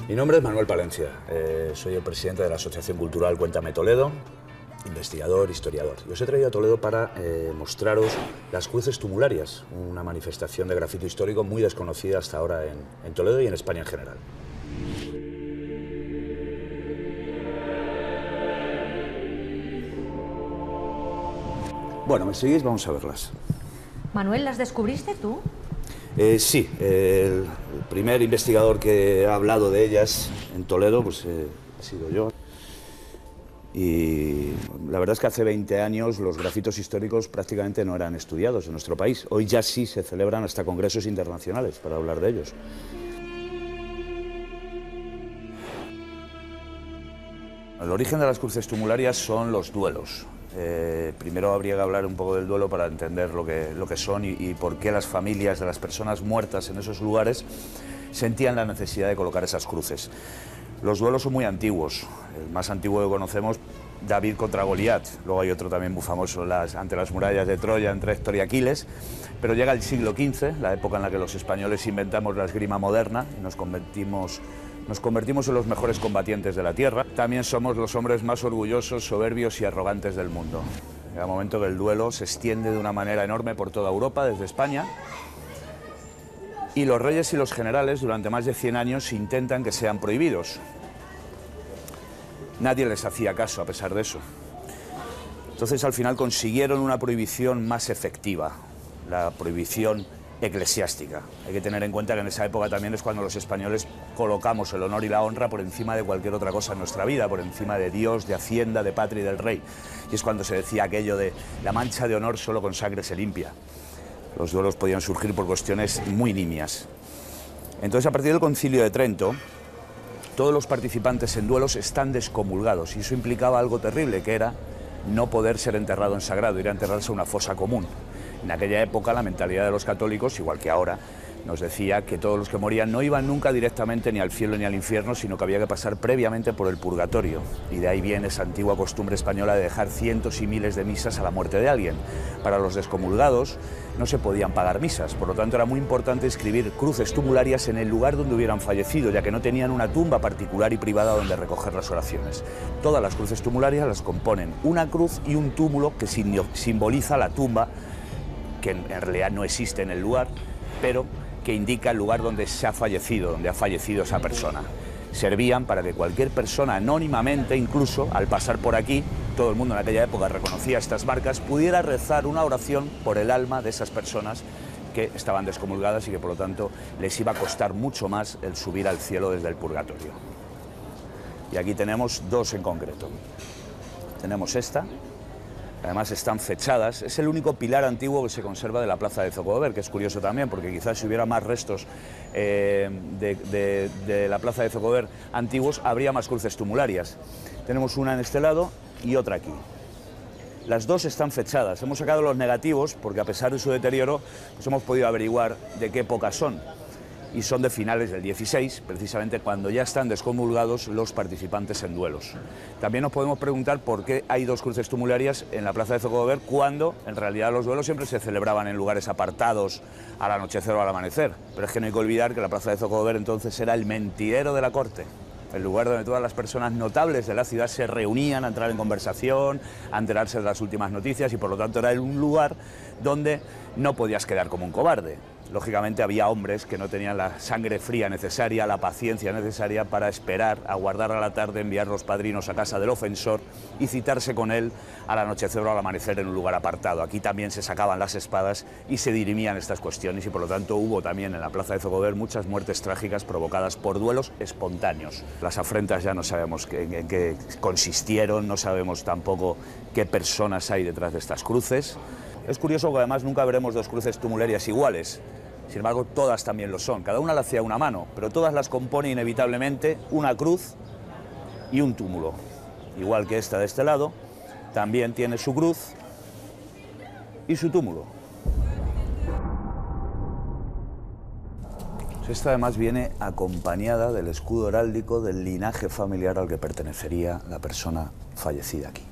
Mi nombre es Manuel Palencia, soy el presidente de la Asociación Cultural Cuéntame Toledo, investigador, historiador. Y os he traído a Toledo para mostraros las cruces tumularias, una manifestación de grafito histórico muy desconocida hasta ahora en Toledo y en España en general. Bueno, ¿me seguís? Vamos a verlas. Manuel, ¿las descubriste tú? Sí, el primer investigador que ha hablado de ellas en Toledo pues, he sido yo. Y la verdad es que hace 20 años los grafitos históricos prácticamente no eran estudiados en nuestro país. Hoy ya sí se celebran hasta congresos internacionales para hablar de ellos. El origen de las cruces tumularias son los duelos. Primero habría que hablar un poco del duelo para entender lo que son y por qué las familias de las personas muertas en esos lugares sentían la necesidad de colocar esas cruces. Los duelos son muy antiguos. El más antiguo que conocemos, David contra Goliat. Luego hay otro también muy famoso, ante las murallas de Troya, entre Héctor y Aquiles. Pero llega el siglo XV, la época en la que los españoles inventamos la esgrima moderna y nos convertimos en los mejores combatientes de la tierra. También somos los hombres más orgullosos, soberbios y arrogantes del mundo. Llega el momento que el duelo se extiende de una manera enorme por toda Europa, desde España. Y los reyes y los generales durante más de 100 años intentan que sean prohibidos. Nadie les hacía caso a pesar de eso. Entonces al final consiguieron una prohibición más efectiva, la prohibición eclesiástica. Hay que tener en cuenta que en esa época también es cuando los españoles colocamos el honor y la honra por encima de cualquier otra cosa en nuestra vida, por encima de Dios, de Hacienda, de patria y del rey. Y es cuando se decía aquello de la mancha de honor solo con sangre se limpia. Los duelos podían surgir por cuestiones muy nimias. Entonces, a partir del Concilio de Trento, todos los participantes en duelos están descomulgados y eso implicaba algo terrible, que era no poder ser enterrado en sagrado, ir a enterrarse a una fosa común. En aquella época la mentalidad de los católicos, igual que ahora, nos decía que todos los que morían no iban nunca directamente ni al cielo ni al infierno, sino que había que pasar previamente por el purgatorio. Y de ahí viene esa antigua costumbre española de dejar cientos y miles de misas a la muerte de alguien. Para los descomulgados no se podían pagar misas, por lo tanto era muy importante escribir cruces tumularias en el lugar donde hubieran fallecido, ya que no tenían una tumba particular y privada donde recoger las oraciones. Todas las cruces tumularias las componen una cruz y un túmulo que simboliza la tumba, que en realidad no existe en el lugar, pero que indica el lugar donde se ha fallecido, donde ha fallecido esa persona. Servían para que cualquier persona anónimamente, incluso al pasar por aquí, todo el mundo en aquella época reconocía estas marcas, pudiera rezar una oración por el alma de esas personas que estaban descomulgadas y que por lo tanto les iba a costar mucho más el subir al cielo desde el purgatorio. Y aquí tenemos dos en concreto. Tenemos esta. Además están fechadas, es el único pilar antiguo que se conserva de la plaza de Zocodover, que es curioso también, porque quizás si hubiera más restos de la plaza de Zocodover antiguos, habría más cruces tumularias. Tenemos una en este lado y otra aquí. Las dos están fechadas, hemos sacado los negativos, porque a pesar de su deterioro, pues hemos podido averiguar de qué época son. Y son de finales del 16, precisamente cuando ya están descomulgados los participantes en duelos. También nos podemos preguntar por qué hay dos cruces tumularias en la plaza de Zocodover cuando en realidad los duelos siempre se celebraban en lugares apartados al anochecer o al amanecer. Pero es que no hay que olvidar que la plaza de Zocodover entonces era el mentidero de la corte, el lugar donde todas las personas notables de la ciudad se reunían a entrar en conversación, a enterarse de las últimas noticias y por lo tanto era un lugar donde no podías quedar como un cobarde. Lógicamente había hombres que no tenían la sangre fría necesaria, la paciencia necesaria para esperar, aguardar a la tarde, enviar los padrinos a casa del ofensor y citarse con él al anochecer o al amanecer en un lugar apartado. Aquí también se sacaban las espadas y se dirimían estas cuestiones y por lo tanto hubo también en la plaza de Zocodover muchas muertes trágicas provocadas por duelos espontáneos. Las afrentas ya no sabemos en qué consistieron, no sabemos tampoco qué personas hay detrás de estas cruces. Es curioso que además nunca veremos dos cruces tumularias iguales. Sin embargo, todas también lo son. Cada una la hacía una mano, pero todas las compone inevitablemente una cruz y un túmulo. Igual que esta de este lado, también tiene su cruz y su túmulo. Esta además viene acompañada del escudo heráldico del linaje familiar al que pertenecería la persona fallecida aquí.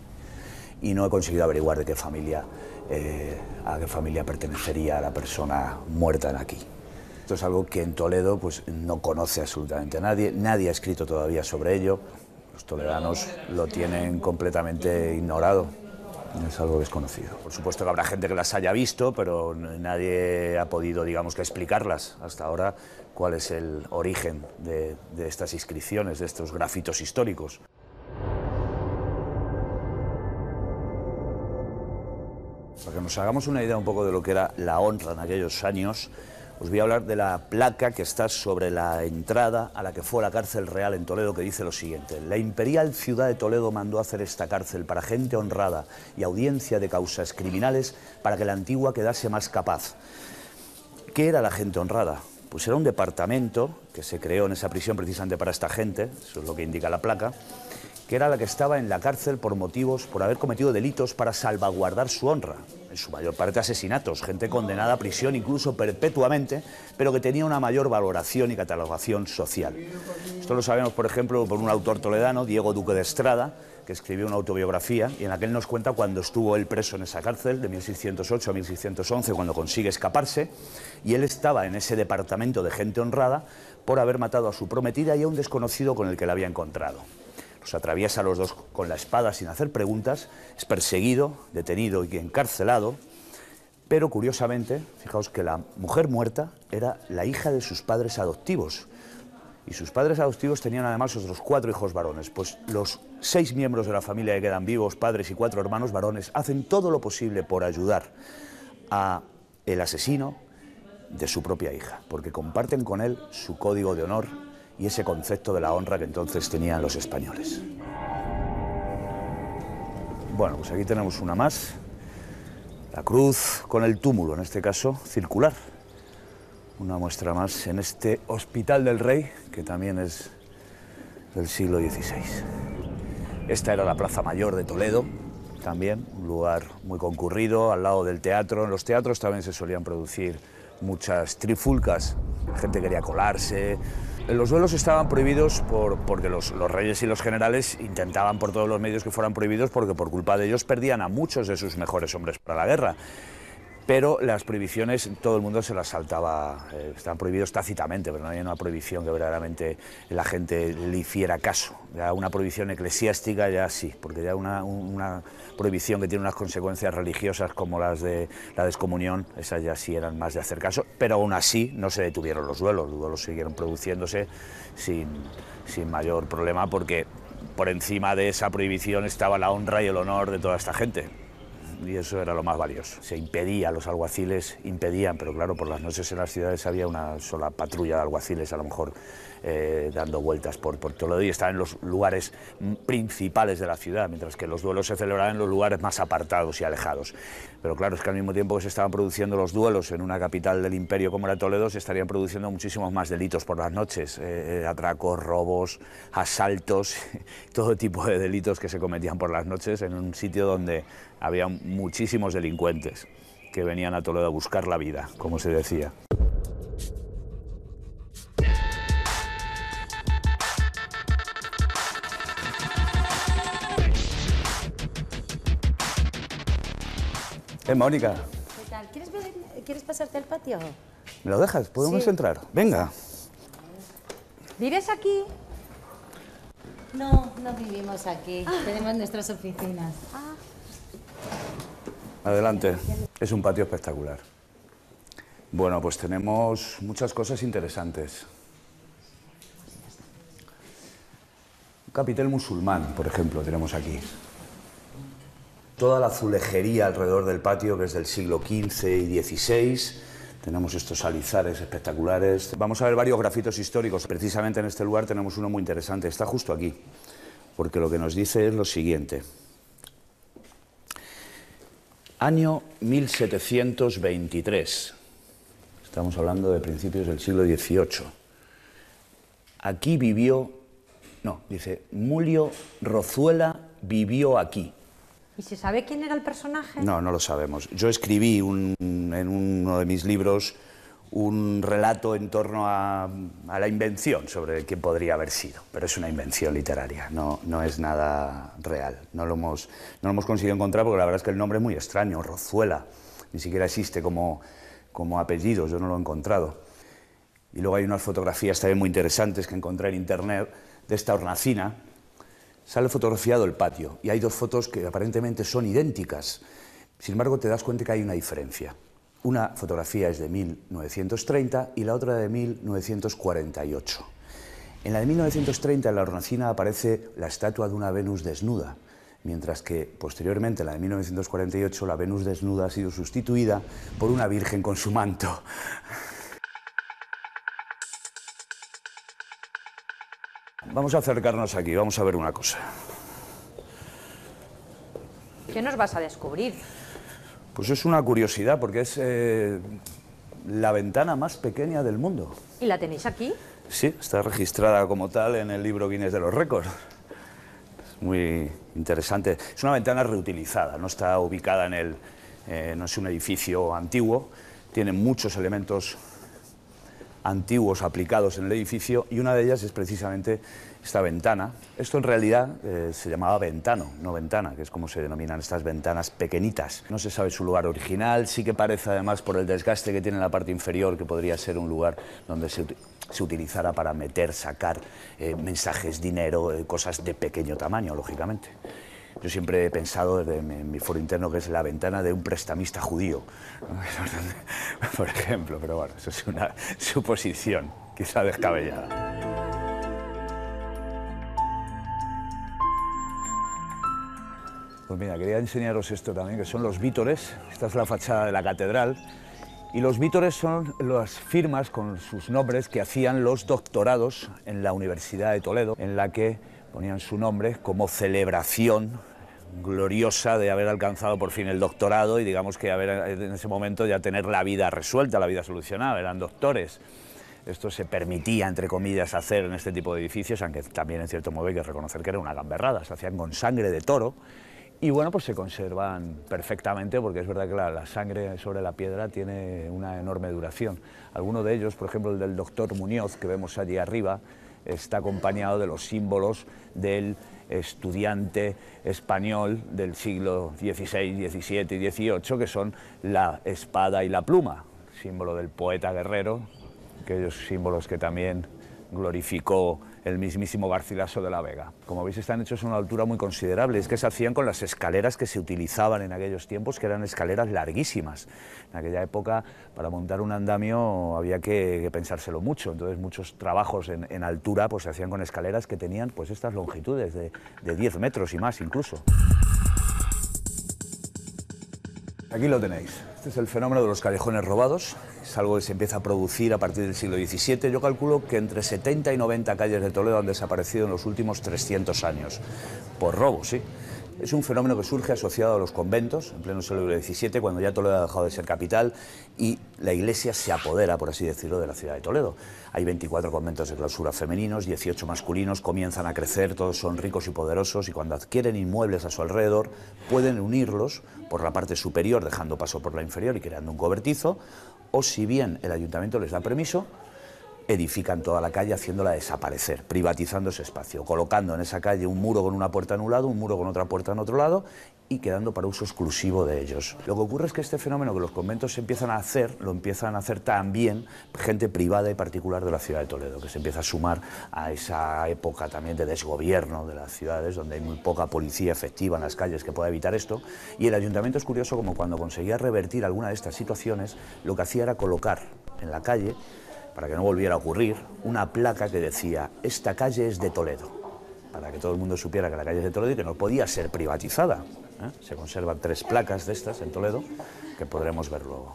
Y no he conseguido averiguar a qué familia pertenecería la persona muerta aquí. Esto es algo que en Toledo pues, no conoce absolutamente nadie, nadie ha escrito todavía sobre ello, los toledanos lo tienen completamente ignorado, es algo desconocido. Por supuesto que habrá gente que las haya visto, pero nadie ha podido, digamos, que explicarlas hasta ahora cuál es el origen de estas inscripciones, de estos grafitos históricos. Para que nos hagamos una idea un poco de lo que era la honra en aquellos años, os voy a hablar de la placa que está sobre la entrada a la que fue la cárcel real en Toledo, que dice lo siguiente: la imperial ciudad de Toledo mandó hacer esta cárcel para gente honrada y audiencia de causas criminales para que la antigua quedase más capaz. ¿Qué era la gente honrada? Pues era un departamento que se creó en esa prisión precisamente para esta gente, eso es lo que indica la placa, que era la que estaba en la cárcel por haber cometido delitos para salvaguardar su honra, en su mayor parte asesinatos, gente condenada a prisión incluso perpetuamente, pero que tenía una mayor valoración y catalogación social. Esto lo sabemos, por ejemplo, por un autor toledano, Diego Duque de Estrada, que escribió una autobiografía y en la que él nos cuenta cuando estuvo él preso en esa cárcel, de 1608 a 1611, cuando consigue escaparse, y él estaba en ese departamento de gente honrada por haber matado a su prometida y a un desconocido con el que la había encontrado. Los atraviesa a los dos con la espada sin hacer preguntas, es perseguido, detenido y encarcelado, pero curiosamente, fijaos que la mujer muerta era la hija de sus padres adoptivos, y sus padres adoptivos tenían además otros 4 hijos varones. Pues los 6 miembros de la familia que quedan vivos, padres y 4 hermanos varones, hacen todo lo posible por ayudar a el asesino de su propia hija, porque comparten con él su código de honor y ese concepto de la honra que entonces tenían los españoles. Bueno, pues aquí tenemos una más, la cruz con el túmulo, en este caso circular. Una muestra más en este Hospital del Rey, que también es del siglo XVI. Esta era la Plaza Mayor de Toledo, también un lugar muy concurrido, al lado del teatro. En los teatros también se solían producir muchas trifulcas, la gente quería colarse. Los duelos estaban prohibidos porque los reyes y los generales intentaban por todos los medios que fueran prohibidos, porque por culpa de ellos perdían a muchos de sus mejores hombres para la guerra. Pero las prohibiciones todo el mundo se las saltaba, estaban prohibidos tácitamente, pero no había una prohibición que verdaderamente la gente le hiciera caso. Ya una prohibición eclesiástica ya sí, porque ya una prohibición que tiene unas consecuencias religiosas como las de la descomunión, esas ya sí eran más de hacer caso, pero aún así no se detuvieron los duelos siguieron produciéndose sin mayor problema, porque por encima de esa prohibición estaba la honra y el honor de toda esta gente. Y eso era lo más valioso. Se impedía, los alguaciles impedían, pero claro, por las noches en las ciudades había una sola patrulla de alguaciles, a lo mejor dando vueltas por Toledo, y estaban en los lugares principales de la ciudad, mientras que los duelos se celebraban en los lugares más apartados y alejados. Pero claro, es que al mismo tiempo que se estaban produciendo los duelos en una capital del imperio como era Toledo, se estarían produciendo muchísimos más delitos por las noches, atracos, robos, asaltos, todo tipo de delitos que se cometían por las noches en un sitio donde había muchísimos delincuentes que venían a Toledo a buscar la vida, como se decía. Mónica. ¿Qué tal? ¿Quieres pasarte al patio? ¿Me lo dejas? ¿Podemos entrar? Venga. ¿Vives aquí? No vivimos aquí. Tenemos nuestras oficinas. Adelante. Es un patio espectacular. Bueno, pues tenemos muchas cosas interesantes. Un capitel musulmán, por ejemplo, tenemos aquí. Toda la azulejería alrededor del patio, que es del siglo XV y XVI. Tenemos estos alizares espectaculares. Vamos a ver varios grafitos históricos. Precisamente en este lugar tenemos uno muy interesante. Está justo aquí, porque lo que nos dice es lo siguiente. Año 1723. Estamos hablando de principios del siglo XVIII. Aquí vivió... No, dice, Mulio Rozuela vivió aquí. ¿Y se sabe quién era el personaje? No, no lo sabemos. Yo escribí en uno de mis libros un relato en torno a la invención sobre quién podría haber sido, pero es una invención literaria, no es nada real. No lo hemos conseguido encontrar porque la verdad es que el nombre es muy extraño, Rozuela, ni siquiera existe como apellido, yo no lo he encontrado. Y luego hay unas fotografías también muy interesantes que encontré en internet de esta hornacina. Sale fotografiado el patio y hay dos fotos que aparentemente son idénticas. Sin embargo, te das cuenta que hay una diferencia. Una fotografía es de 1930 y la otra de 1948. En la de 1930, en la hornacina, aparece la estatua de una Venus desnuda, mientras que posteriormente, en la de 1948, la Venus desnuda ha sido sustituida por una Virgen con su manto. Vamos a acercarnos aquí, vamos a ver una cosa. ¿Qué nos vas a descubrir? Pues es una curiosidad, porque es la ventana más pequeña del mundo. ¿Y la tenéis aquí? Sí, está registrada como tal en el libro Guinness de los Récords. Es muy interesante. Es una ventana reutilizada, no está ubicada no es un edificio antiguo, tiene muchos elementos antiguos aplicados en el edificio y una de ellas es precisamente esta ventana. Esto en realidad se llamaba ventano, no ventana, que es como se denominan estas ventanas pequeñitas. No se sabe su lugar original, sí que parece además por el desgaste que tiene en la parte inferior que podría ser un lugar donde se utilizara para meter, sacar mensajes, dinero, cosas de pequeño tamaño, lógicamente. Yo siempre he pensado desde mi foro interno que es la ventana de un prestamista judío, por ejemplo, pero bueno, eso es una suposición, quizá descabellada. Pues mira, quería enseñaros esto también, que son los vítores. Esta es la fachada de la catedral. Y los vítores son las firmas con sus nombres que hacían los doctorados en la Universidad de Toledo, en la que ponían su nombre como celebración gloriosa de haber alcanzado por fin el doctorado y digamos que en ese momento ya tener la vida resuelta, la vida solucionada, eran doctores. Esto se permitía, entre comillas, hacer en este tipo de edificios, aunque también en cierto modo hay que reconocer que era una gamberrada, se hacían con sangre de toro. Y bueno, pues se conservan perfectamente porque es verdad que la sangre sobre la piedra tiene una enorme duración. Alguno de ellos, por ejemplo el del doctor Muñoz, que vemos allí arriba, está acompañado de los símbolos del estudiante español del siglo XVI, XVII y XVIII, que son la espada y la pluma, símbolo del poeta guerrero, aquellos símbolos que también glorificó el mismísimo Garcilaso de la Vega. Como veis, están hechos a una altura muy considerable. Es que se hacían con las escaleras que se utilizaban en aquellos tiempos, que eran escaleras larguísimas. En aquella época, para montar un andamio había que pensárselo mucho. Entonces, muchos trabajos en altura pues, se hacían con escaleras que tenían pues, estas longitudes de 10 metros y más incluso. Aquí lo tenéis. Este es el fenómeno de los callejones robados. Es algo que se empieza a producir a partir del siglo XVII. Yo calculo que entre 70 y 90 calles de Toledo han desaparecido en los últimos 300 años. Por robo, sí. Es un fenómeno que surge asociado a los conventos, en pleno siglo XVII, cuando ya Toledo ha dejado de ser capital y la Iglesia se apodera, por así decirlo, de la ciudad de Toledo. Hay 24 conventos de clausura femeninos, 18 masculinos, comienzan a crecer, todos son ricos y poderosos y cuando adquieren inmuebles a su alrededor pueden unirlos por la parte superior, dejando paso por la inferior y creando un cobertizo, o si bien el ayuntamiento les da permiso, edifican toda la calle haciéndola desaparecer, privatizando ese espacio, colocando en esa calle un muro con una puerta en un lado, un muro con otra puerta en otro lado y quedando para uso exclusivo de ellos. Lo que ocurre es que este fenómeno que los conventos empiezan a hacer, lo empiezan a hacer también gente privada y particular de la ciudad de Toledo, que se empieza a sumar a esa época también de desgobierno de las ciudades, donde hay muy poca policía efectiva en las calles que pueda evitar esto, y el ayuntamiento es curioso como cuando conseguía revertir alguna de estas situaciones, lo que hacía era colocar en la calle, para que no volviera a ocurrir, una placa que decía, esta calle es de Toledo, para que todo el mundo supiera que la calle es de Toledo y que no podía ser privatizada. Se conservan 3 placas de estas en Toledo, que podremos ver luego.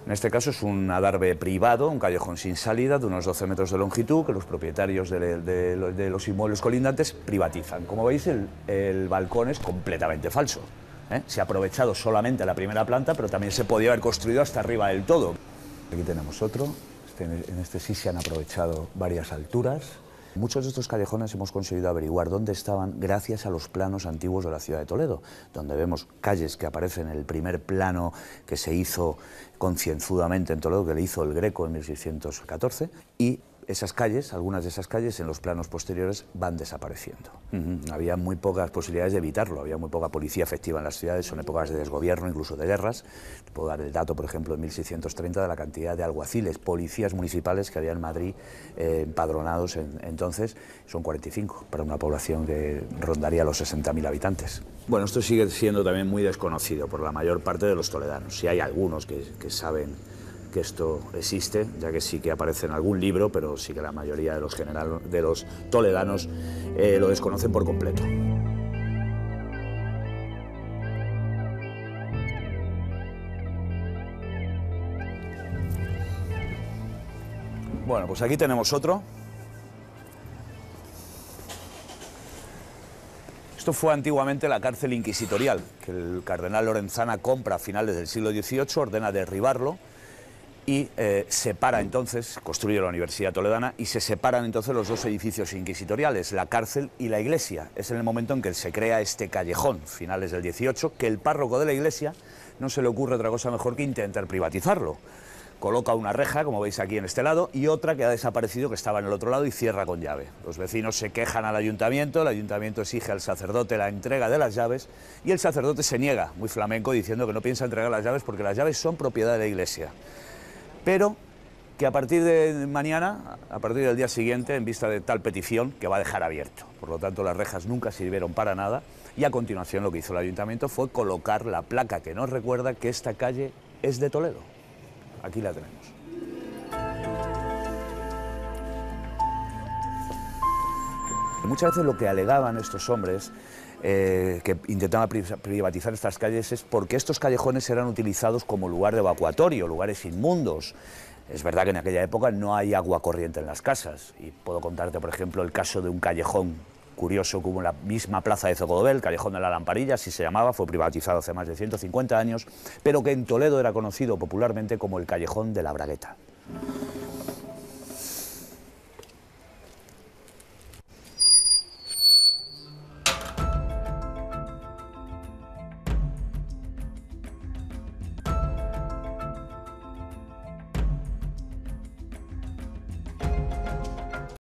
En este caso es un adarve privado, un callejón sin salida de unos 12 metros de longitud, que los propietarios de los inmuebles colindantes privatizan. Como veis, el balcón es completamente falso. Se ha aprovechado solamente la primera planta, pero también se podía haber construido hasta arriba del todo. Aquí tenemos otro. En este sí se han aprovechado varias alturas. Muchos de estos callejones hemos conseguido averiguar dónde estaban gracias a los planos antiguos de la ciudad de Toledo, donde vemos calles que aparecen en el primer plano que se hizo concienzudamente en Toledo, que le hizo el Greco en 1614, y esas calles, algunas de esas calles en los planos posteriores van desapareciendo. Había muy pocas posibilidades de evitarlo, había muy poca policía efectiva en las ciudades, son épocas de desgobierno, incluso de guerras. Puedo dar el dato, por ejemplo, en 1630 de la cantidad de alguaciles, policías municipales que había en Madrid empadronados entonces, son 45 para una población que rondaría los 60.000 habitantes. Bueno, esto sigue siendo también muy desconocido por la mayor parte de los toledanos. Sí hay algunos que saben que esto existe, ya que sí que aparece en algún libro, pero sí que la mayoría de los toledanos lo desconocen por completo. Bueno, pues aquí tenemos otro. Esto fue antiguamente la cárcel inquisitorial, que el cardenal Lorenzana compra a finales del siglo XVIII, ordena derribarlo y separa entonces, construye la Universidad Toledana y se separan entonces los dos edificios inquisitoriales, la cárcel y la iglesia. Es en el momento en que se crea este callejón, finales del XVIII, que el párroco de la iglesia no se le ocurre otra cosa mejor que intentar privatizarlo. Coloca una reja, como veis aquí en este lado, y otra que ha desaparecido, que estaba en el otro lado, y cierra con llave. Los vecinos se quejan al ayuntamiento, el ayuntamiento exige al sacerdote la entrega de las llaves, y el sacerdote se niega, muy flamenco, diciendo que no piensa entregar las llaves porque las llaves son propiedad de la iglesia. Pero que a partir de mañana, a partir del día siguiente, en vista de tal petición, que va a dejar abierto. Por lo tanto, las rejas nunca sirvieron para nada, y a continuación lo que hizo el ayuntamiento fue colocar la placa que nos recuerda que esta calle es de Toledo. Aquí la tenemos. Muchas veces lo que alegaban estos hombres que intentaban privatizar estas calles es porque estos callejones eran utilizados como lugar de evacuatorio, lugares inmundos. Es verdad que en aquella época no hay agua corriente en las casas, y puedo contarte, por ejemplo, el caso de un callejón curioso que hubo en la misma plaza de Zocodobel, el Callejón de la Lamparilla, así se llamaba, fue privatizado hace más de 150 años, pero que en Toledo era conocido popularmente como el Callejón de la Bragueta.